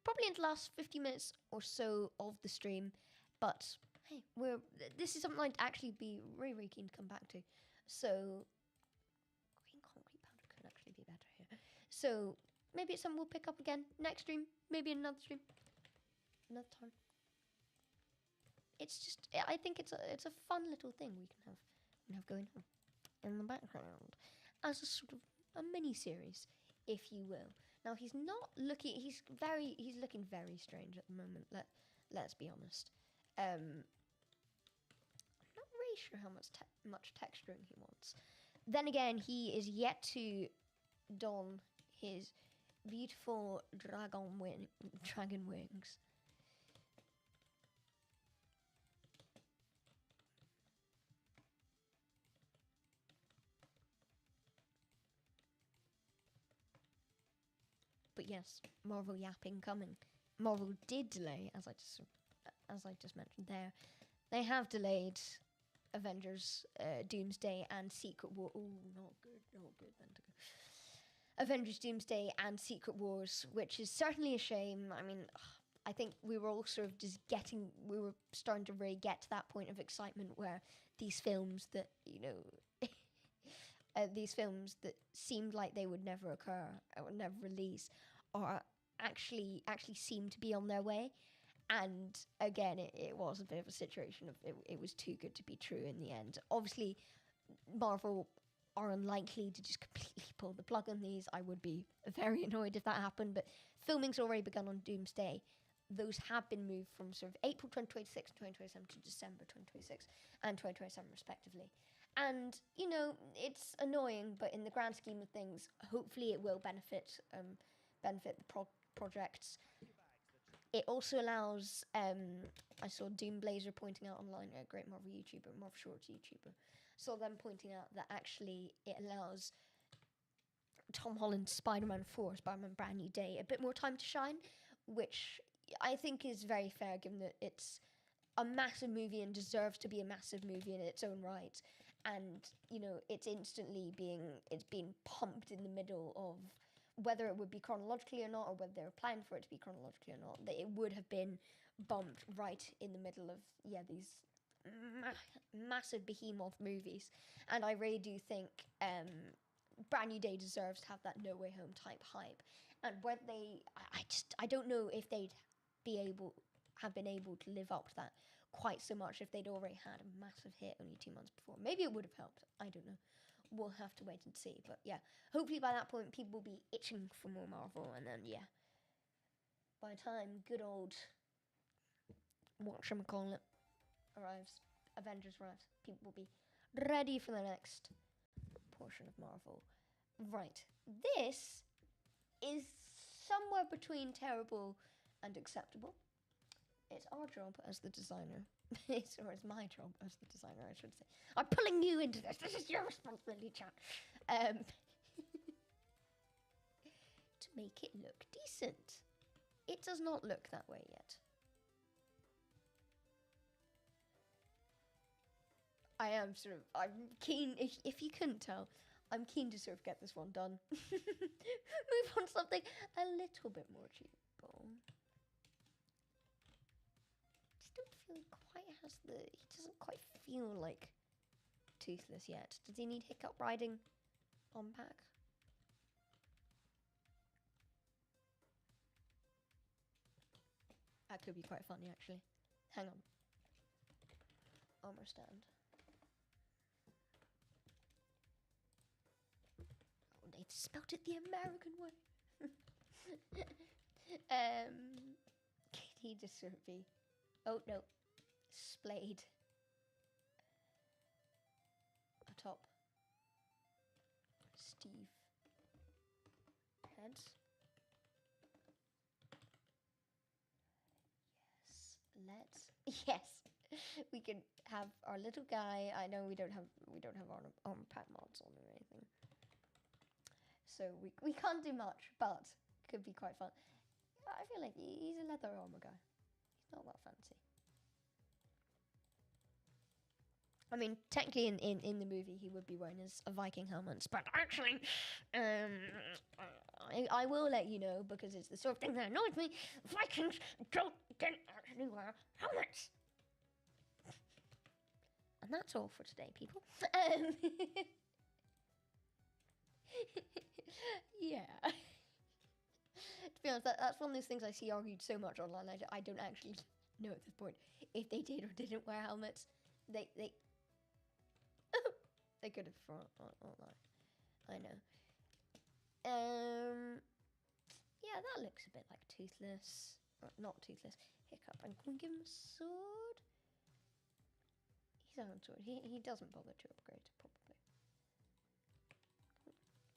probably in the last 50 minutes or so of the stream, but hey, this is something I'd actually be really, really keen to come back to. So, green concrete powder could actually be better here. So, maybe it's something we'll pick up again next stream, maybe another stream, another time. It's just, I think it's a fun little thing we can have going on in the background as a sort of a mini series, if you will. Now he's not looking. He's looking very strange at the moment. Let's be honest. I'm not really sure how much texturing he wants. Then again, he is yet to don his beautiful dragon wings. But yes, Marvel yapping coming. Marvel did delay, as I just mentioned there. They have delayed Avengers, Doomsday, and Secret War. Oh, not good. Ventigo. Avengers, Doomsday, and Secret Wars, which is certainly a shame. I mean, I think we were all sort of just we were starting to really get to that point of excitement where these films that, these films that seemed like they would never occur or would never release are actually seem to be on their way. And again, it was a bit of a situation of it was too good to be true in the end. Obviously, Marvel are unlikely to just completely pull the plug on these. I would be very annoyed if that happened, but filming's already begun on Doomsday. Those have been moved from sort of April 2026 and 2027 to December 2026 and 2027 respectively. And, it's annoying, but in the grand scheme of things, hopefully it will benefit the projects. It also allows, I saw Doomblazer pointing out online, a great Marvel YouTuber, Marvel Shorts YouTuber, saw them pointing out that actually it allows Tom Holland's Spider-Man 4, Spider-Man Brand New Day, a bit more time to shine, which I think is very fair given that it's a massive movie and deserves to be a massive movie in its own right. And, it's being pumped in the middle of whether it would be chronologically or not, or whether they were planning for it to be chronologically or not, that it would have been bumped right in the middle of, these massive behemoth movies. And I really do think Brand New Day deserves to have that No Way Home type hype. And whether I don't know if they'd have been able to live up to that quite so much if they'd already had a massive hit only 2 months before. Maybe it would have helped. I don't know. We'll have to wait and see. But yeah, hopefully by that point people will be itching for more Marvel, and then by the time good old whatchamacallit arrives, Avengers arrives, people will be ready for the next portion of Marvel. Right. This is somewhere between terrible and acceptable. It's our job as the designer. It's my job as the designer, I should say. I'm pulling you into this. This is your responsibility, chat. To make it look decent. It does not look that way yet. I'm keen, if you couldn't tell, I'm keen to sort of get this one done. Move on to something a little bit more achievable. He doesn't quite feel like Toothless yet. Does he need Hiccup riding on pack? That could be quite funny, actually. Hang on. Armor stand. Oh, they spelt it the American way. Could he just sort of be... Oh, no. Splayed. Atop. Steve. Heads. Yes. We can have our little guy. I know we don't have armor pack mods on or anything, so we can't do much, but could be quite fun. I feel like he's a leather armor guy. He's not that fancy. I mean, technically in the movie he would be wearing a Viking helmet, but actually, I will let you know, because it's the sort of thing that annoys me. Vikings don't actually wear helmets. And that's all for today, people. Yeah. To be honest, that's one of those things I see argued so much online. I don't actually know at this point if they did or didn't wear helmets. They they could have thrown online. I know. Yeah, that looks a bit like Toothless. Or not Toothless. Hiccup. And can we give him a sword? He's on sword. He doesn't bother to upgrade, probably.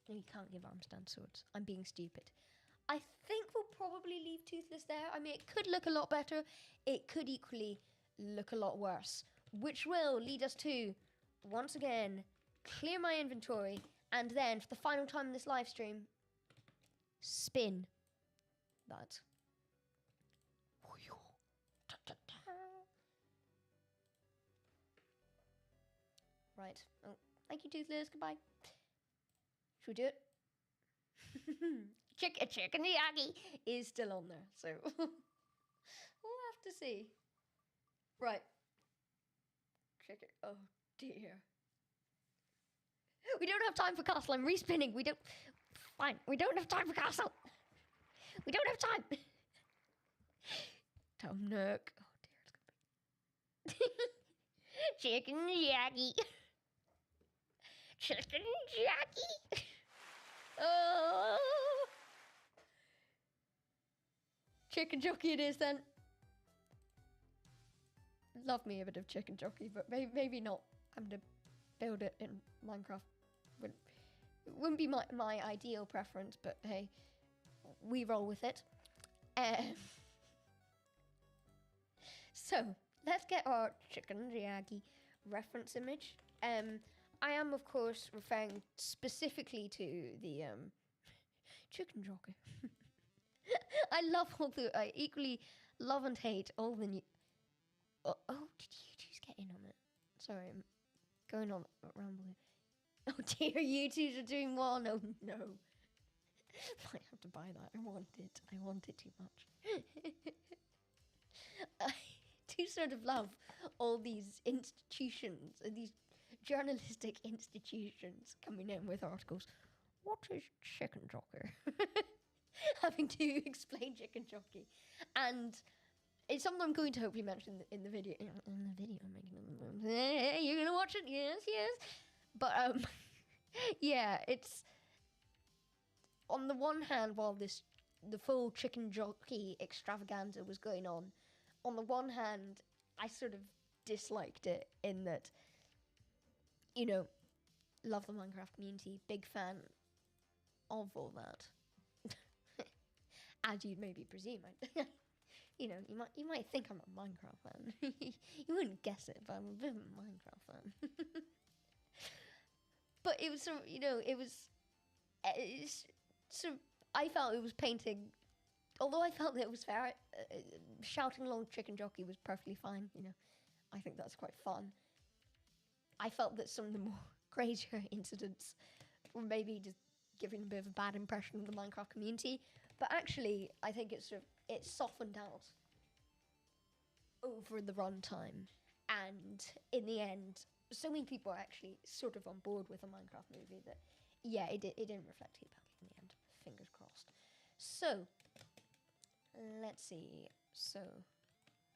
No, you can't give arm stand swords. I'm being stupid. I think we'll probably leave Toothless there. I mean, it could look a lot better. It could equally look a lot worse. Which will lead us to, once again, clear my inventory. And then, for the final time in this live stream, spin that. Right. Oh, thank you, Toothless. Goodbye. Should we do it? Chicken Yagi is still on there, so we'll have to see. Right. Chicken. Oh dear. We don't have time for castle. I'm respinning. We don't. Fine. We don't have time for castle. We don't have time. Tom Nook. Oh dear, it's gonna be Chicken Yagi. Chicken Yagi. Oh. Chicken jockey it is then. Love me a bit of chicken jockey, but maybe not having to build it in Minecraft. Wouldn't be my ideal preference, but hey, we roll with it. So let's get our chicken Yagi reference image. I am of course referring specifically to the chicken jockey. I love I equally love and hate all the new. Oh, did YouTubers get in on it? Sorry, I'm going on a ramble here. Oh dear, YouTubers are doing well. No. Might have to buy that. I want it too much. I do sort of love all these institutions, these journalistic institutions coming in with articles. What is chicken jockey? Having to explain chicken jockey. And it's something I'm going to hopefully mention in the video. You're going to watch it? Yes. But, yeah, it's... On the one hand, while the full chicken jockey extravaganza was going on the one hand, I sort of disliked it in that, you know, love the Minecraft community, big fan of all that. As you'd maybe presume. You know, you might think I'm a Minecraft fan. You wouldn't guess it, but I'm a bit of a Minecraft fan. But it was sort of, you know, I felt it was painting, although I felt that it was fair, shouting along chicken jockey was perfectly fine, you know. I think that's quite fun. I felt that some of the more crazier incidents were maybe just giving a bit of a bad impression of the Minecraft community, but actually, I think it's softened out over the runtime, and in the end, so many people are actually sort of on board with a Minecraft movie that, yeah, it didn't reflect too badly in the end. Fingers crossed. So, let's see. So,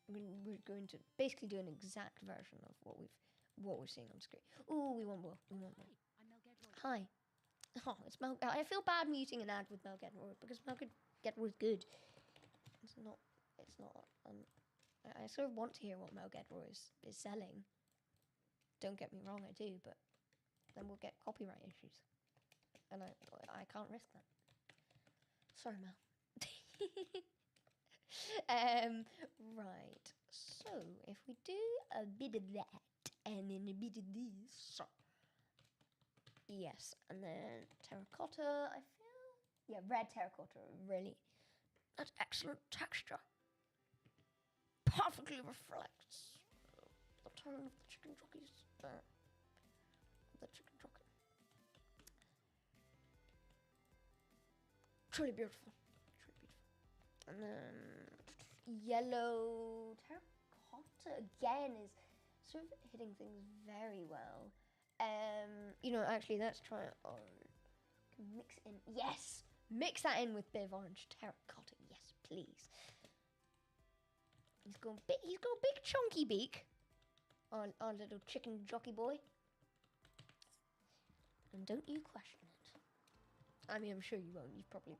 we're going to basically do an exact version of what we're seeing on screen. Ooh, we want more. Hi. Oh, it's Mel. I feel bad muting an ad with Mel Gedroy because Mel Gedroy is good. It's not. I sort of want to hear what Mel Gedroy is selling. Don't get me wrong, I do, but then we'll get copyright issues, and I can't risk that. Sorry, Mel. Right. So if we do a bit of that and then a bit of this. Yes, and then terracotta, I feel. Yeah, red terracotta, really. That's excellent texture. Perfectly reflects the tone of the chicken jockeys. The chicken jockey. Truly beautiful. And then yellow terracotta again is sort of hitting things very well. You know, actually, let's try it on. Mix in. Yes! Mix that in with bit of orange terracotta. Yes, please. He's got a big chunky beak. Our little chicken jockey boy. And don't you question it. I mean, I'm sure you won't. You've probably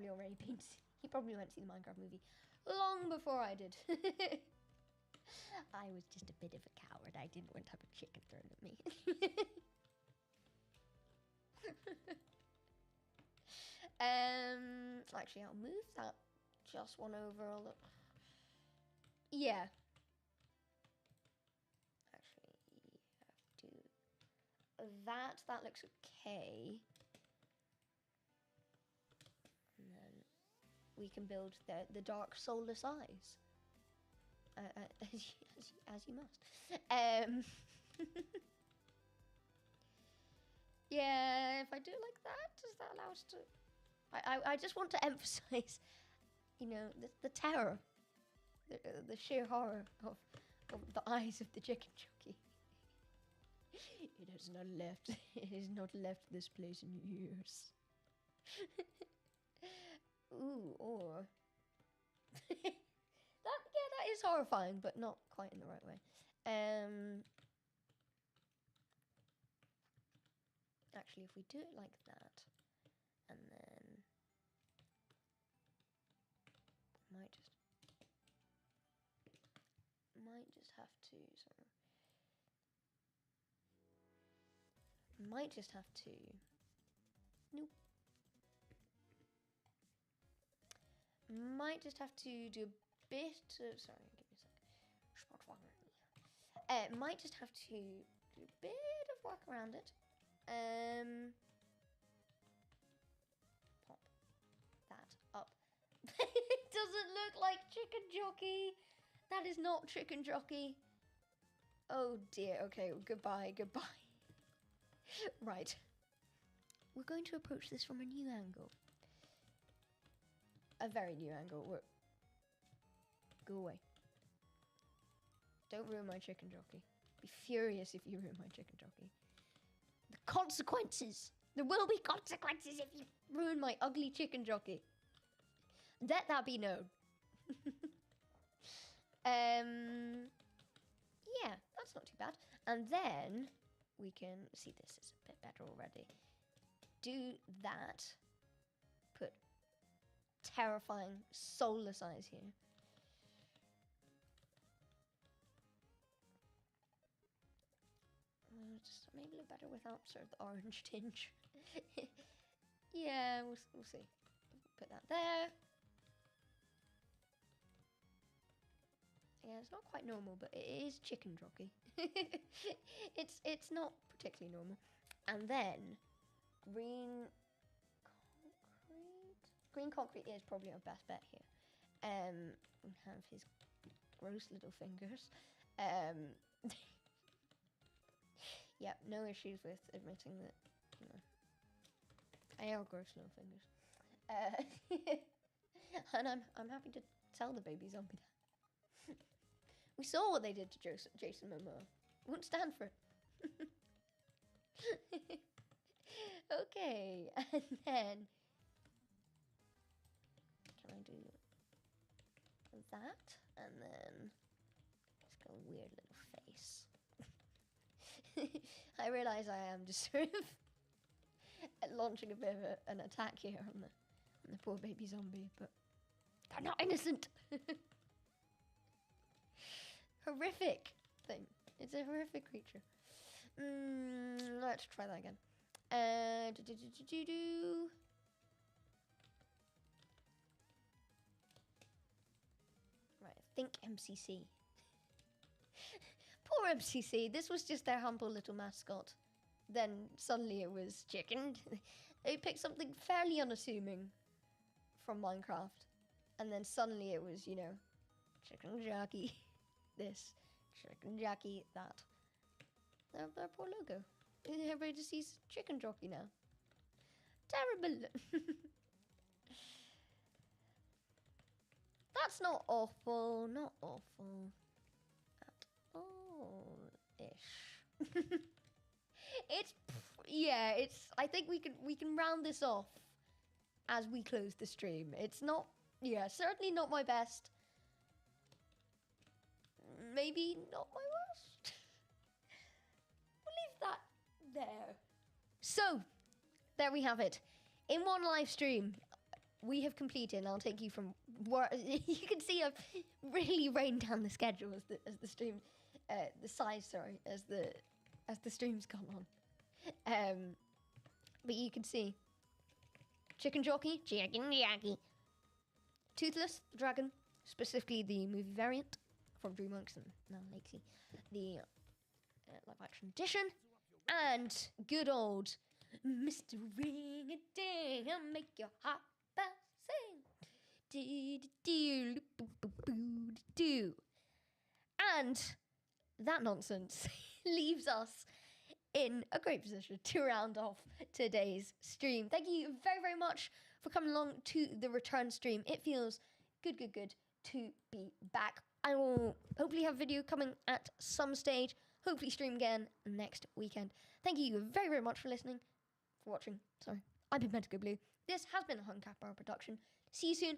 already been. You probably went to see the Minecraft movie long before I did. I was just a bit of a coward. I didn't want to have a chicken thrown at me. Actually, I'll move that just one over a little. Yeah. Actually, have to do that. That looks okay. And then we can build the dark soulless eyes. As you must. Yeah, if I do it like that, does that allow us to? I just want to emphasize, you know, the terror, the sheer horror of the eyes of the chicken jockey. It has not left. It has not left this place in years. Ooh, or that is horrifying, but not quite in the right way. Actually, if we do it like that, and then might just have to. Sorry. Might just have to. Nope. Might just have to do a bit of. Sorry, give me a sec. Might just have to do a bit of work around it. Pop that up. It doesn't look like chicken jockey. That is not chicken jockey. Oh dear. Okay, goodbye. Right. We're going to approach this from a new angle. A very new angle. Go away. Don't ruin my chicken jockey. Be furious if you ruin my chicken jockey. The consequences! There will be consequences if you ruin my ugly chicken jockey. Let that be known. Yeah, that's not too bad. And then we can see this is a bit better already. Do that. Put terrifying, soulless eyes here. Just maybe look better without sort of the orange tinge. Yeah, we'll see. Put that there. Yeah, it's not quite normal, but it is chicken jockey. It's not particularly normal. And then green concrete. Green concrete is probably our best bet here. We have his gross little fingers. Yep, no issues with admitting that, you know, I have gross little fingers. And I'm happy to tell the baby zombie that. We saw what they did to Jason Momoa. Wouldn't stand for it. Okay, and then can I do that? And then just got a weird little face. I realise I am just sort of launching a bit of an attack here on the poor baby zombie, but they're not innocent. Horrific thing. It's a horrific creature. Let's try that again. Right, think MCC. Poor MCC. This was just their humble little mascot. Then suddenly it was chicken. They picked something fairly unassuming from Minecraft. And then suddenly it was, you know, chicken jockey. This. Chicken jockey that. Their poor logo. Everybody just sees chicken jockey now. Terrible. That's not awful. Not awful. At all. it's I think we can round this off as we close the stream. It's not, certainly not my best. Maybe not my worst. We'll leave that there. So, there we have it. In one live stream, we have completed, and I'll take you from where you can see I've really rained down the schedule as the stream, the size, sorry, as the stream's gone on. But you can see Chicken Jockey, Toothless the Dragon, specifically the movie variant from DreamWorks and now Lakesy, the live action edition, and good old Mr. Ring-a-Ding, I'll make your heart sing. And that nonsense leaves us in a great position to round off today's stream. Thank you very, very much for coming along to the return stream. It feels good to be back. I will hopefully have a video coming at some stage, hopefully stream again next weekend. Thank you very, very much for listening, for watching. Sorry, I've been Pentago Blue. This has been a Huncap Bar production. See you soon.